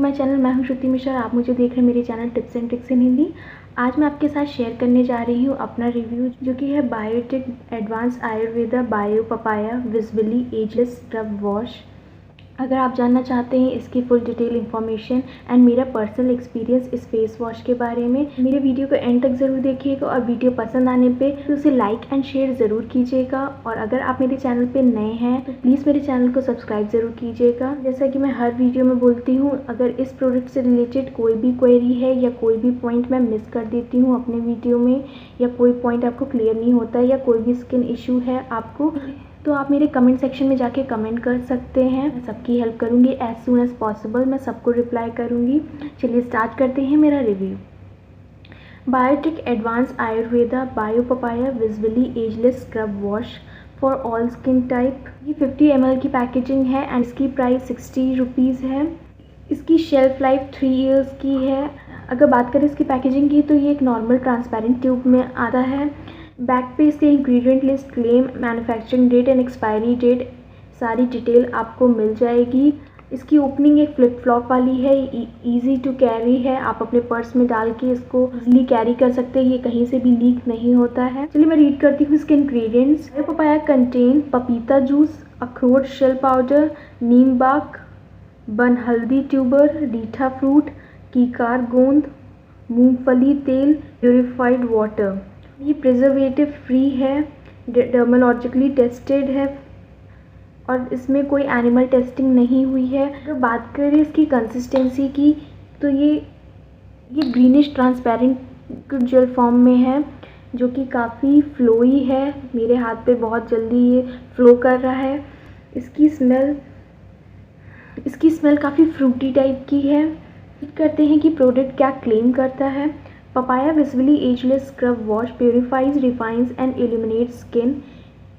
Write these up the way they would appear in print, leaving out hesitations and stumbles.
My channel. मैं हूं श्रुति मिश्रा और आप मुझे देख रहे हैं मेरे चैनल टिप्स एंड ट्रिक्स इन हिंदी। आज मैं आपके साथ शेयर करने जा रही हूं अपना रिव्यू, जो कि है Biotique advance Ayurveda bio papaya visibly ageless scrub wash. अगर आप जानना चाहते हैं इसकी फुल डिटेल इन्फॉर्मेशन एंड मेरा पर्सनल एक्सपीरियंस इस फेस वॉश के बारे में, मेरे वीडियो को एंड तक ज़रूर देखिएगा और वीडियो पसंद आने पे तो उसे लाइक एंड शेयर ज़रूर कीजिएगा। और अगर आप मेरे चैनल पे नए हैं तो प्लीज़ मेरे चैनल को सब्सक्राइब ज़रूर कीजिएगा। जैसा कि मैं हर वीडियो में बोलती हूँ, अगर इस प्रोडक्ट से रिलेटेड कोई भी क्वेरी है या कोई भी पॉइंट मैं मिस कर देती हूँ अपने वीडियो में, या कोई पॉइंट आपको क्लियर नहीं होता है, या कोई भी स्किन इशू है आपको, तो आप मेरे कमेंट सेक्शन में जाके कमेंट कर सकते हैं। मैं सबकी हेल्प करूंगी एज सून एज पॉसिबल, मैं सबको रिप्लाई करूंगी। चलिए स्टार्ट करते हैं मेरा review. Biotique advance Ayurveda bio papaya visibly ageless scrub wash for all skin type. ये 50 ml की पैकेजिंग है एंड इसकी प्राइस 60 रुपीज़ है। इसकी शेल्फ लाइफ 3 years की है। अगर बात करें इसकी पैकेजिंग की, तो ये एक नॉर्मल ट्रांसपेरेंट ट्यूब में आता है। बैक पे इसके ingredient list, claim, manufacturing date and expiry date, सारी डिटेल आपको मिल जाएगी। इसकी ओपनिंग एक फ्लिप फ्लॉप वाली है, इजी टू कैरी है। आप अपने पर्स में डाल के इसको इजीली कैरी कर सकते हैं, ये कहीं से भी लीक नहीं होता है। चलिए मैं रीड करती हूँ इसके इंग्रेडिएंट्स। पपाया कंटेन पपीता जूस, अखरोट शेल पाउडर, नीम बाक, बन हल्दी ट्यूबर, रीठा फ्रूट, कीकार गोंद, मूंगफली तेल, प्योरीफाइड वाटर। ये प्रिजर्वेटिव फ्री है, डर्मोलॉजिकली टेस्टेड है और इसमें कोई एनिमल टेस्टिंग नहीं हुई है। अगर बात करें इसकी कंसिस्टेंसी की, तो ये ग्रीनिश ट्रांसपेरेंट जेल फॉर्म में है, जो कि काफ़ी फ्लोई है। मेरे हाथ पे बहुत जल्दी ये फ्लो कर रहा है। इसकी स्मेल काफ़ी फ्रूटी टाइप की है। करते हैं कि प्रोडक्ट क्या क्लेम करता है। Papaya Visibly Ageless Scrub Wash purifies, refines and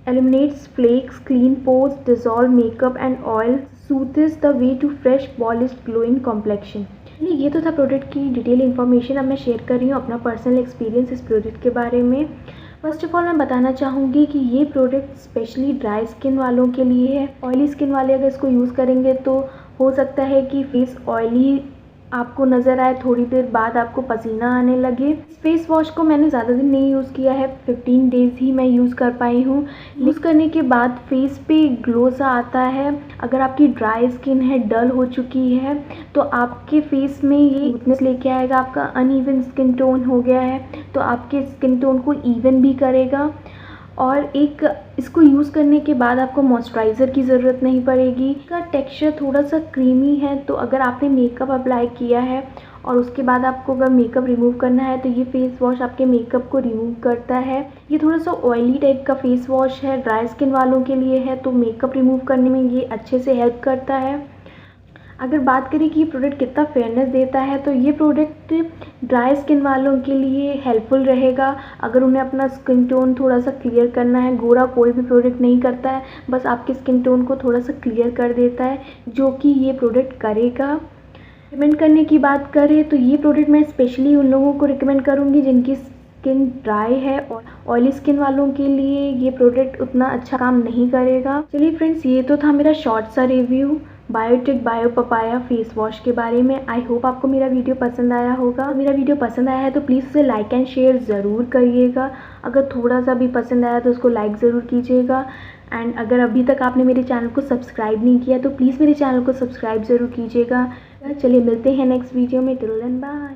eliminates flakes, clean pores, dissolve makeup and oil, soothes the way to fresh, polished, glowing complexion। ये तो था प्रोडक्ट की डिटेल इन्फॉर्मेशन। अब मैं शेयर कर रही हूँ अपना पर्सनल एक्सपीरियंस इस प्रोडक्ट के बारे में। फर्स्ट ऑफ ऑल मैं बताना चाहूँगी कि ये प्रोडक्ट स्पेशली ड्राई स्किन वालों के लिए है। ऑयली स्किन वाले अगर इसको यूज़ करेंगे तो हो सकता है कि फेस ऑयली आपको नज़र आए, थोड़ी देर बाद आपको पसीना आने लगे। इस फेस वॉश को मैंने ज़्यादा दिन नहीं यूज़ किया है, 15 डेज़ ही मैं यूज़ कर पाई हूँ। यूज़ करने के बाद फेस पे ग्लो सा आता है। अगर आपकी ड्राई स्किन है, डल हो चुकी है, तो आपके फेस में ये स्मूथनेस लेके आएगा। आपका अनइवन स्किन टोन हो गया है तो आपके स्किन टोन को इवन भी करेगा। और इसको यूज़ करने के बाद आपको मॉइस्चराइज़र की ज़रूरत नहीं पड़ेगी। इसका टेक्सचर थोड़ा सा क्रीमी है, तो अगर आपने मेकअप अप्लाई किया है और उसके बाद आपको अगर मेकअप रिमूव करना है तो ये फेस वॉश आपके मेकअप को रिमूव करता है। ये थोड़ा सा ऑयली टाइप का फेस वॉश है, ड्राई स्किन वालों के लिए है, तो मेकअप रिमूव करने में ये अच्छे से हेल्प करता है। अगर बात करें कि ये प्रोडक्ट कितना फेयरनेस देता है, तो ये प्रोडक्ट ड्राई स्किन वालों के लिए हेल्पफुल रहेगा। अगर उन्हें अपना स्किन टोन थोड़ा सा क्लियर करना है, गोरा कोई भी प्रोडक्ट नहीं करता है, बस आपके स्किन टोन को थोड़ा सा क्लियर कर देता है, जो कि ये प्रोडक्ट करेगा। रिकमेंड करने की बात करें तो ये प्रोडक्ट मैं स्पेशली उन लोगों को रिकमेंड करूँगी जिनकी स्किन ड्राई है, और ऑयली स्किन वालों के लिए ये प्रोडक्ट उतना अच्छा काम नहीं करेगा। चलिए फ्रेंड्स, ये तो था मेरा शॉर्ट सा review Biotique bio papaya face wash के बारे में। आई होप आपको मेरा वीडियो पसंद आया होगा। मेरा वीडियो पसंद आया है तो प्लीज़ उसे लाइक एंड शेयर ज़रूर करिएगा। अगर थोड़ा सा भी पसंद आया तो उसको लाइक ज़रूर कीजिएगा। एंड अगर अभी तक आपने मेरे चैनल को सब्सक्राइब नहीं किया तो प्लीज़ मेरे चैनल को सब्सक्राइब ज़रूर कीजिएगा। चलिए मिलते हैं नेक्स्ट वीडियो में। Till then bye.